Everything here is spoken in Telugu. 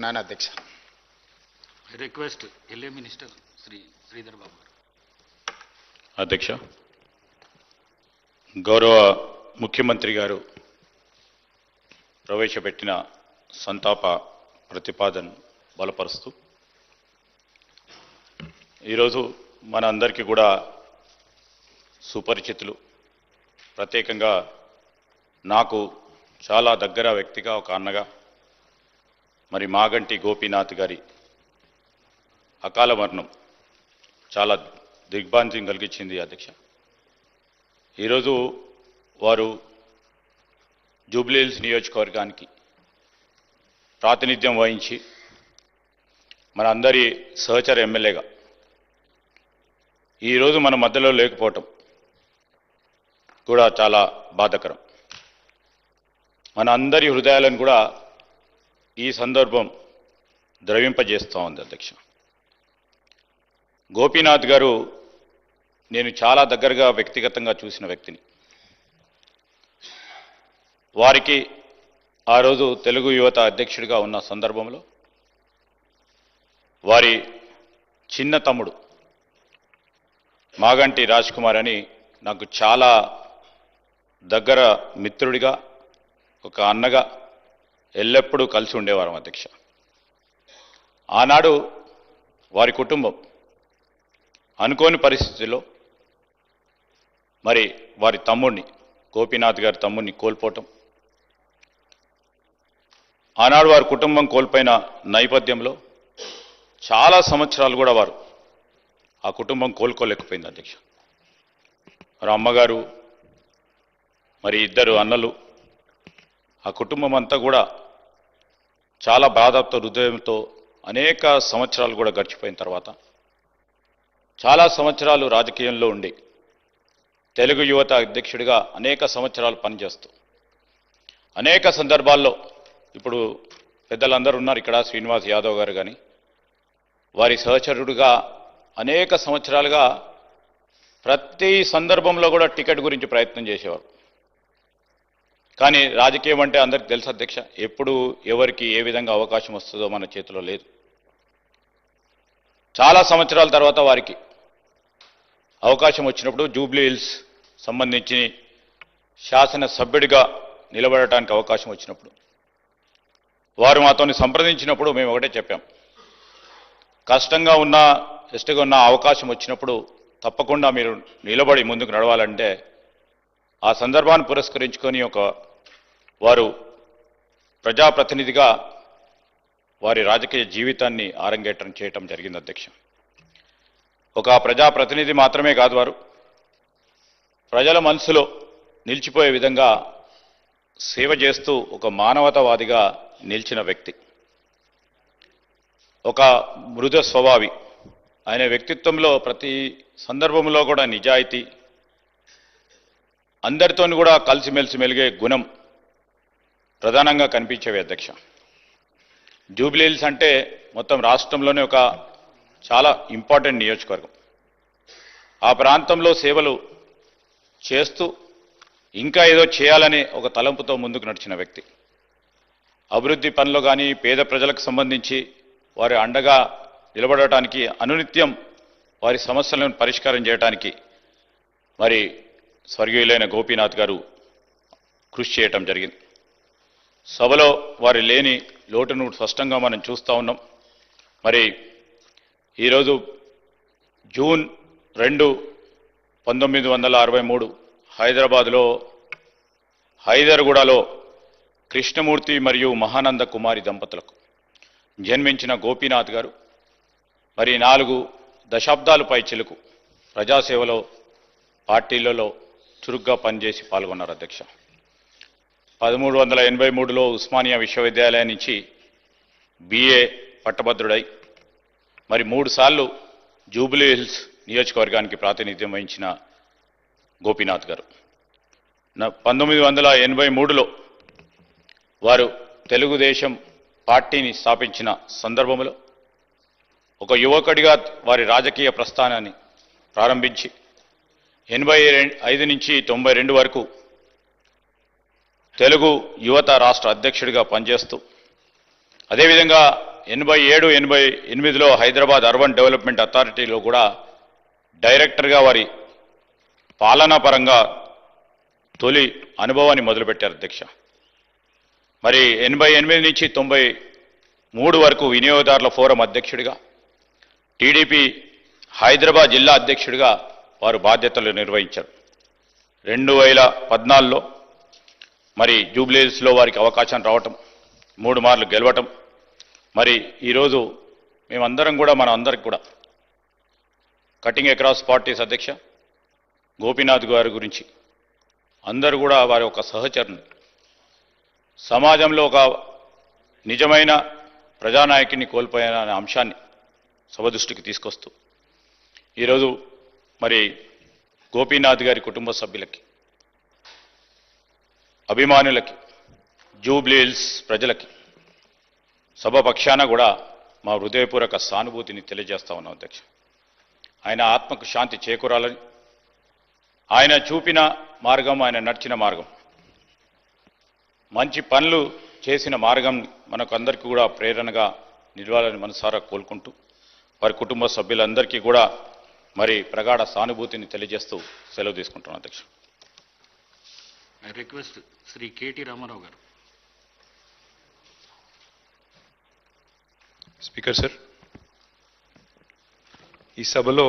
నాన్న అధ్యక్ష. Request LA minister Sridhar Babu గారు. అధ్యక్ష, గౌరవ ముఖ్యమంత్రి గారు ప్రవేశపెట్టిన సంతాప ప్రతిపాదన బలపరుస్తూ ఈరోజు మన అందరికీ కూడా సుపరిచితులు, ప్రత్యేకంగా నాకు చాలా దగ్గర వ్యక్తిగా ఒక అన్నగా మరి మాగంటి గోపీనాథ్ గారి అకాల మరణం చాలా దిగ్భ్రాంతిని కలిగించింది అధ్యక్ష. ఈరోజు వారు జూబ్లీహిల్స్ నియోజకవర్గానికి ప్రాతినిధ్యం వహించి మన అందరి సహచర ఎమ్మెల్యేగా ఈరోజు మన మధ్యలో లేకపోవటం కూడా చాలా బాధాకరం. మన అందరి హృదయాలను కూడా ఈ సందర్భం ద్రవింపజేస్తూ ఉంది అధ్యక్ష. గోపీనాథ్ గారు నేను చాలా దగ్గరగా వ్యక్తిగతంగా చూసిన వ్యక్తిని. వారికి ఆ రోజు తెలుగు యువత అధ్యక్షుడిగా ఉన్న సందర్భంలో వారి చిన్న తమ్ముడు మాగంటి రాజ్ కుమార్ అని నాకు చాలా దగ్గర మిత్రుడిగా, ఒక అన్నగా ఎల్లప్పుడూ కలిసి ఉండేవారం అధ్యక్ష. ఆనాడు వారి కుటుంబం అనుకోని పరిస్థితుల్లో మరి వారి తమ్ముడిని, గోపీనాథ్ గారి తమ్ముడిని కోల్పోవటం, ఆనాడు వారి కుటుంబం కోల్పోయిన నేపథ్యంలో చాలా సంవత్సరాలు కూడా వారు ఆ కుటుంబం కోలుకోలేకపోయింది అధ్యక్ష. మరి అమ్మగారు, మరి ఇద్దరు అన్నలు, ఆ కుటుంబం అంతా కూడా చాలా బాధతో, హృదయంతో అనేక సంవత్సరాలు కూడా గడిచిపోయిన తర్వాత చాలా సంవత్సరాలు రాజకీయంలో ఉండి తెలుగు యువత అధ్యక్షుడిగా అనేక సంవత్సరాలు పనిచేస్తూ అనేక సందర్భాల్లో ఇప్పుడు పెద్దలందరూ ఉన్నారు ఇక్కడ, శ్రీనివాస్ యాదవ్ గారు కానీ, వారి సహచరుడిగా అనేక సంవత్సరాలుగా ప్రతి సందర్భంలో కూడా టికెట్ గురించి ప్రయత్నం చేసేవారు. కానీ రాజకీయం అంటే అందరికీ తెలుసు అధ్యక్ష, ఎప్పుడు ఎవరికి ఏ విధంగా అవకాశం వస్తుందో మన చేతిలో లేదు. చాలా సంవత్సరాల తర్వాత వారికి అవకాశం వచ్చినప్పుడు జూబ్లీహిల్స్ సంబంధించి శాసనసభ్యుడిగా నిలబడటానికి అవకాశం వచ్చినప్పుడు వారు మాతోని సంప్రదించినప్పుడు మేము ఒకటే చెప్పాం, కష్టంగా ఉన్న ఇష్టంగా ఉన్న అవకాశం వచ్చినప్పుడు తప్పకుండా మీరు నిలబడి ముందుకు నడవాలంటే ఆ సందర్భాన్ని పురస్కరించుకొని వారు ప్రజాప్రతినిధిగా వారి రాజకీయ జీవితాన్ని ఆరంగేట్రం చేయటం జరిగింది అధ్యక్ష. ఒక ప్రజాప్రతినిధి మాత్రమే కాదు, వారు ప్రజల మనసులో నిలిచిపోయే విధంగా సేవ చేస్తూ ఒక మానవతావాదిగా నిలిచిన వ్యక్తి, ఒక మృదు స్వభావి. ఆయన వ్యక్తిత్వంలో ప్రతి సందర్భంలో కూడా నిజాయితీ, అందరితో కూడా కలిసిమెలిసి మెలిగే గుణం ప్రధానంగా కనిపించేవి అధ్యక్ష. జూబ్లీహిల్స్ అంటే మొత్తం రాష్ట్రంలోనే ఒక చాలా ఇంపార్టెంట్ నియోజకవర్గం. ఆ ప్రాంతంలో సేవలు చేస్తూ ఇంకా ఏదో చేయాలనే ఒక తలంపుతో ముందుకు నడిచిన వ్యక్తి. అభివృద్ధి పనులు కానీ, పేద ప్రజలకు సంబంధించి వారి అండగా నిలబడటానికి, అనునిత్యం వారి సమస్యలను పరిష్కారం చేయడానికి మరి స్వర్గీయులైన గోపీనాథ్ గారు కృషి చేయటం జరిగింది. సభలో వారి లేని లోటును స్పష్టంగా మనం చూస్తూ ఉన్నాం. మరి ఈరోజు జూన్ 2, 1963 హైదరాబాద్లో హైదర్గూడలో కృష్ణమూర్తి మరియు మహానంద కుమారి దంపతులకు జన్మించిన గోపీనాథ్ గారు మరి 4 దశాబ్దాల పైచిలకు ప్రజాసేవలో, పార్టీలలో చురుగ్గా పనిచేసి పాల్గొన్నారు అధ్యక్ష. 1383లో ఉస్మానియా విశ్వవిద్యాలయం నుంచి BA పట్టభద్రుడై మరి 3 సార్లు జూబ్లీహిల్స్ నియోజకవర్గానికి ప్రాతినిధ్యం వహించిన గోపీనాథ్ గారు 1983లో వారు తెలుగుదేశం పార్టీని స్థాపించిన సందర్భంలో ఒక యువకుడిగా వారి రాజకీయ ప్రస్థానాన్ని ప్రారంభించి 85 నుంచి 92 వరకు తెలుగు యువత రాష్ట్ర అధ్యక్షుడిగా పనిచేస్తూ అదేవిధంగా 87-88లో హైదరాబాద్ అర్బన్ డెవలప్మెంట్ అథారిటీలో కూడా డైరెక్టర్గా వారి పాలనా పరంగా తొలి అనుభవాన్ని మొదలుపెట్టారు అధ్యక్ష. మరి 88 నుంచి 93 వరకు వినియోగదారుల ఫోరం అధ్యక్షుడిగా, టీడీపీ హైదరాబాద్ జిల్లా అధ్యక్షుడిగా వారు బాధ్యతలు నిర్వహించారు. 2014లో మరి జూబ్లీహిల్స్లో వారికి అవకాశం రావటం, 3 మార్లు గెలవటం, మరి ఈరోజు మేమందరం కూడా మన అందరికి కూడా కటింగ్ అక్రాస్ పార్టీస్ అధ్యక్ష గోపీనాథ్ గారి గురించి అందరూ కూడా వారి ఒక సహచరుని సమాజంలో ఒక నిజమైన ప్రజానాయకుని కోల్పోయిన అంశాన్ని సభ దృష్టికి తీసుకొస్తూ ఈరోజు మరి గోపీనాథ్ గారి కుటుంబ సభ్యులకి, అభిమానులకి, జూబ్లీహిల్స్ ప్రజలకి సభ పక్షాన కూడా మా హృదయపూర్వక సానుభూతిని తెలియజేస్తా ఉన్నాం అధ్యక్ష. ఆయన ఆత్మకు శాంతి చేకూరాలని, ఆయన చూపిన మార్గం, ఆయన నడిచిన మార్గం, మంచి పనులు చేసిన మార్గం మనకు అందరికీ కూడా ప్రేరణగా నిలవాలని మనసారా కోలుకుంటూ వారి కుటుంబ సభ్యులందరికీ కూడా మరి ప్రగాఢ సానుభూతిని తెలియజేస్తూ సెలవు తీసుకుంటున్నాను అధ్యక్ష. ఐ రిక్వెస్ట్ శ్రీ కేటీ రామారావు గారు. స్పీకర్ సార్, ఈ సభలో